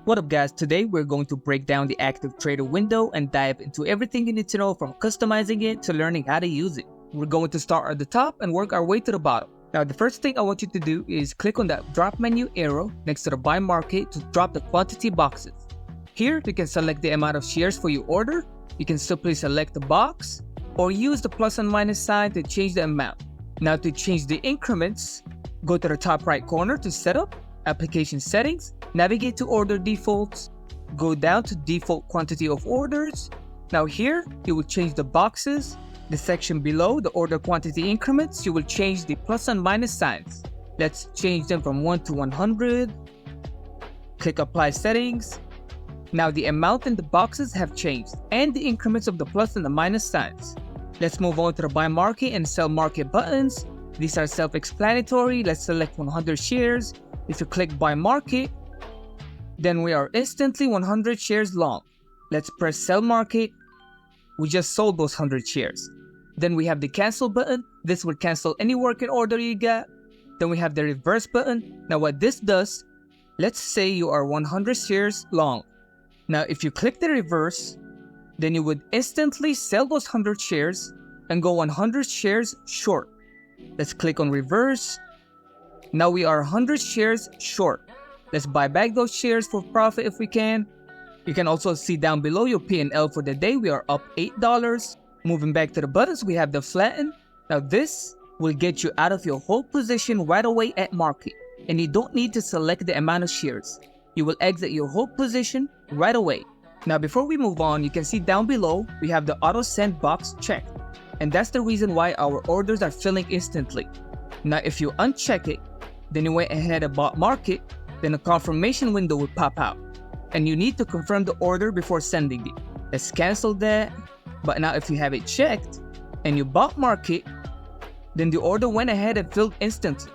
What up guys, today we're going to break down the active trader window and dive into everything you need to know from customizing it to learning how to use it. We're going to start at the top and work our way to the bottom. Now the first thing I want you to do is click on that drop menu arrow next to the buy market to drop the quantity boxes. Here you can select the amount of shares for your order, you can simply select the box, or use the plus and minus sign to change the amount. Now to change the increments, go to the top right corner to setup, application settings, navigate to order defaults, go down to default quantity of orders. Now here, you will change the boxes. The section below the order quantity increments, you will change the plus and minus signs. Let's change them from 1 to 100. Click apply settings. Now the amount in the boxes have changed and the increments of the plus and the minus signs. Let's move on to the buy market and sell market buttons. These are self-explanatory. Let's select 100 shares. If you click buy market, then we are instantly 100 shares long. Let's press sell market. We just sold those 100 shares. Then we have the cancel button. This will cancel any working order you got. Then we have the reverse button. Now what this does, let's say you are 100 shares long. Now if you click the reverse, then you would instantly sell those 100 shares and go 100 shares short. Let's click on reverse. Now we are 100 shares short. Let's buy back those shares for profit if we can. You can also see down below your P&L for the day. We are up $8. Moving back to the buttons, we have the flatten. Now this will get you out of your hold position right away at market. And you don't need to select the amount of shares. You will exit your hold position right away. Now before we move on, you can see down below, we have the auto send box checked. And that's the reason why our orders are filling instantly. Now if you uncheck it, then you went ahead and bought market, then a confirmation window will pop out. And you need to confirm the order before sending it. Let's cancel that. But now if you have it checked and you bought market, then the order went ahead and filled instantly.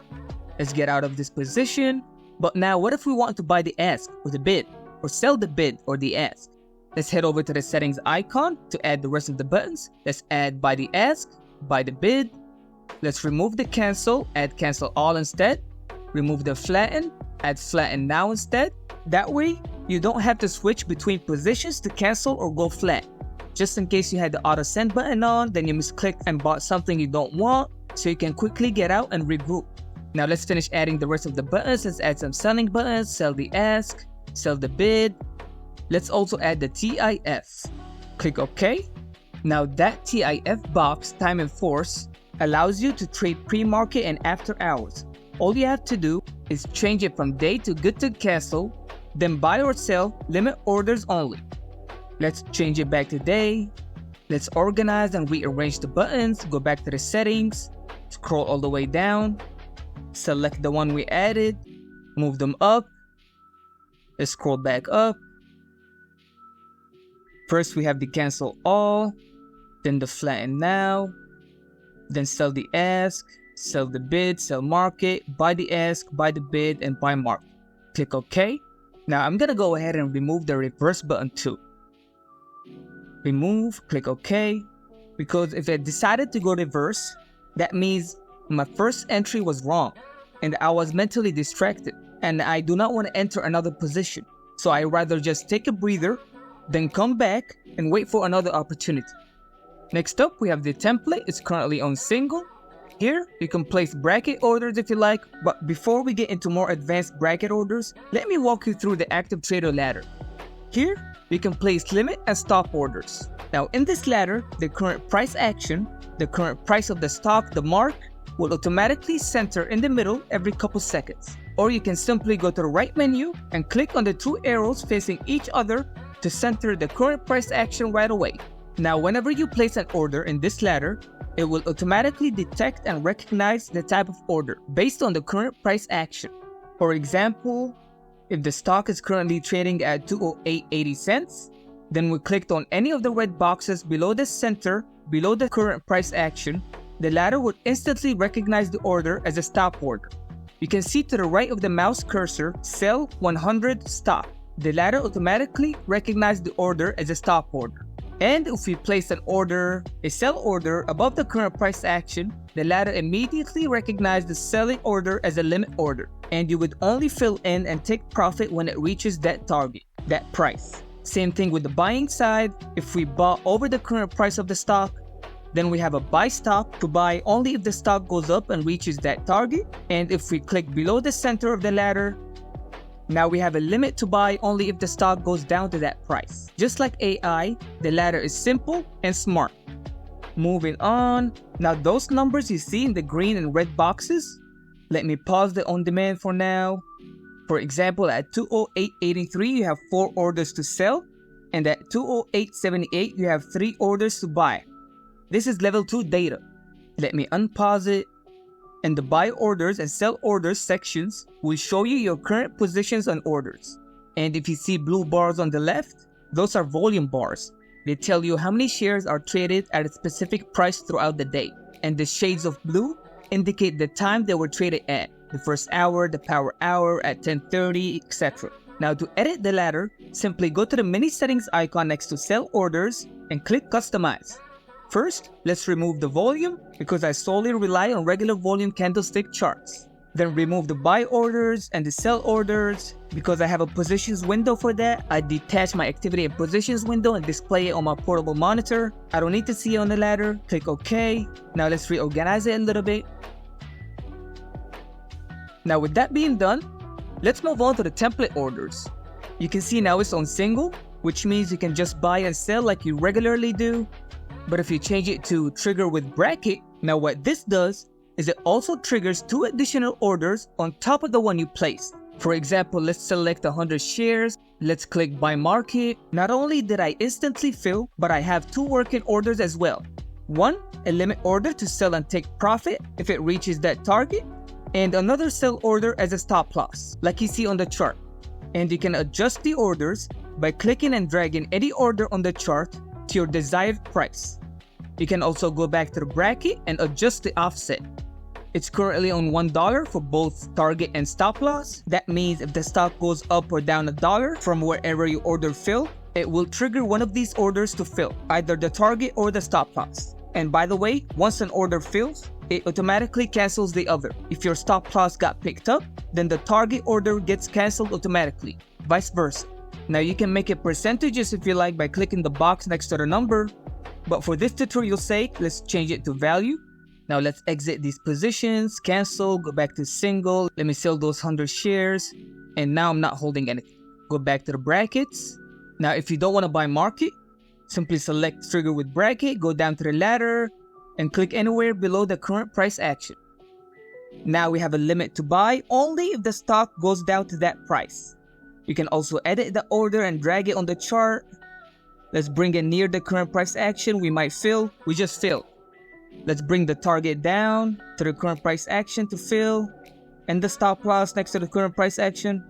Let's get out of this position. But now what if we want to buy the ask or the bid, or sell the bid or the ask? Let's head over to the settings icon to add the rest of the buttons. Let's add buy the ask, buy the bid. Let's remove the cancel, add cancel all instead. Remove the flatten, add flatten now instead. That way, you don't have to switch between positions to cancel or go flat. Just in case you had the auto send button on, then you misclicked and bought something you don't want, so you can quickly get out and regroup. Now let's finish adding the rest of the buttons. Let's add some selling buttons, sell the ask, sell the bid. Let's also add the TIF. Click OK. Now that TIF box, time and force, allows you to trade pre-market and after hours. All you have to do is change it from day to good to cancel, then buy or sell, limit orders only. Let's change it back to day. Let's organize and rearrange the buttons, go back to the settings, scroll all the way down, select the one we added, move them up. Let's scroll back up. First we have the cancel all, then the flatten now, then sell the ask, sell the bid, sell market, buy the ask, buy the bid, and buy market. Click OK. Now I'm gonna go ahead and remove the reverse button too. Remove, click OK. Because if I decided to go reverse, that means my first entry was wrong and I was mentally distracted and I do not want to enter another position. So I rather just take a breather, then come back and wait for another opportunity. Next up, we have the template. It's currently on single. Here, you can place bracket orders if you like, but before we get into more advanced bracket orders, let me walk you through the active trader ladder. Here, you can place limit and stop orders. Now in this ladder, the current price action, the current price of the stock, the mark, will automatically center in the middle every couple seconds. Or you can simply go to the right menu and click on the two arrows facing each other to center the current price action right away. Now whenever you place an order in this ladder, it will automatically detect and recognize the type of order based on the current price action. For example, if the stock is currently trading at 208.80 cents, then we clicked on any of the red boxes below the center, below the current price action, the ladder would instantly recognize the order as a stop order. You can see to the right of the mouse cursor, sell 100 stop. The ladder automatically recognized the order as a stop order. And if we place a sell order above the current price action, the ladder immediately recognizes the selling order as a limit order, and you would only fill in and take profit when it reaches that target, that price. Same thing with the buying side. If we bought over the current price of the stock, then we have a buy stop to buy only if the stock goes up and reaches that target. And if we click below the center of the ladder, now we have a limit to buy only if the stock goes down to that price. Just like AI, the ladder is simple and smart. Moving on. Now those numbers you see in the green and red boxes, let me pause the on demand for now. For example, at 208.83 you have 4 orders to sell, and at 208.78 you have 3 orders to buy. This is level 2 data. Let me unpause it. And the buy orders and sell orders sections will show you your current positions on orders. And if you see blue bars on the left, those are volume bars. They tell you how many shares are traded at a specific price throughout the day. And the shades of blue indicate the time they were traded at. The first hour, the power hour, at 10:30, etc. Now to edit the ladder, simply go to the mini settings icon next to sell orders and click customize. First, let's remove the volume because I solely rely on regular volume candlestick charts. Then remove the buy orders and the sell orders. Because I have a positions window for that, I detach my activity and positions window and display it on my portable monitor. I don't need to see it on the ladder. Click OK. Now let's reorganize it a little bit. Now with that being done, let's move on to the template orders. You can see now it's on single, which means you can just buy and sell like you regularly do. But if you change it to trigger with bracket, now what this does is it also triggers 2 additional orders on top of the one you placed. For example, let's select 100 shares. Let's click buy market. Not only did I instantly fill, but I have 2 working orders as well. One, a limit order to sell and take profit if it reaches that target, and another sell order as a stop loss, like you see on the chart. And you can adjust the orders by clicking and dragging any order on the chart to your desired price. You can also go back to the bracket and adjust the offset. It's currently on $1 for both target and stop loss. That means if the stock goes up or down $1 from wherever your order fill, it will trigger one of these orders to fill, either the target or the stop loss. And by the way, once an order fills, it automatically cancels the other. If your stop loss got picked up, then the target order gets canceled automatically, vice versa. Now you can make it percentages if you like by clicking the box next to the number, but for this tutorial's sake, let's change it to value. Now let's exit these positions, cancel, go back to single. Let me sell those 100 shares, and now I'm not holding anything. Go back to the brackets. Now if you don't want to buy market, simply select trigger with bracket, go down to the ladder, and click anywhere below the current price action. Now we have a limit to buy only if the stock goes down to that price. You can also edit the order and drag it on the chart. Let's bring it near the current price action. We might fill. We just fill. Let's bring the target down to the current price action to fill, and the stop loss next to the current price action.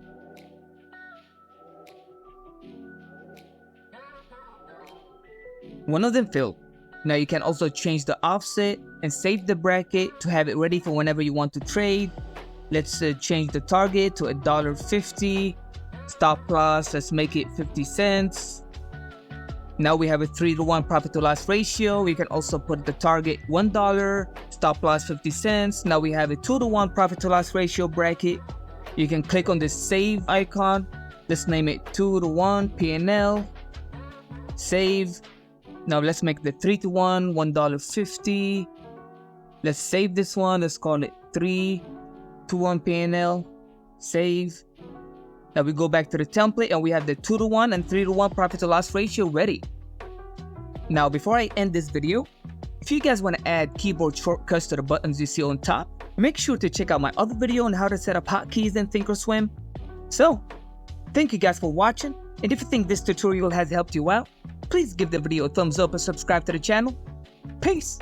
One of them filled. Now you can also change the offset and save the bracket to have it ready for whenever you want to trade. Let's change the target to $1.50. Stop loss, let's make it 50 cents. Now we have a 3-to-1 profit to loss ratio. We can also put the target $1, stop loss 50 cents. Now we have a 2-to-1 profit to loss ratio bracket. You can click on this save icon. Let's name it 2-to-1 P&L. Save. Now let's make the 3-to-1 $1.50. Let's save this one. Let's call it 3-to-1 P&L. Save. Now we go back to the template and we have the 2-to-1 and 3-to-1 profit to loss ratio ready. Now before I end this video, if you guys want to add keyboard shortcuts to the buttons you see on top, make sure to check out my other video on how to set up hotkeys in ThinkorSwim. So, thank you guys for watching, and if you think this tutorial has helped you out, please give the video a thumbs up and subscribe to the channel. Peace!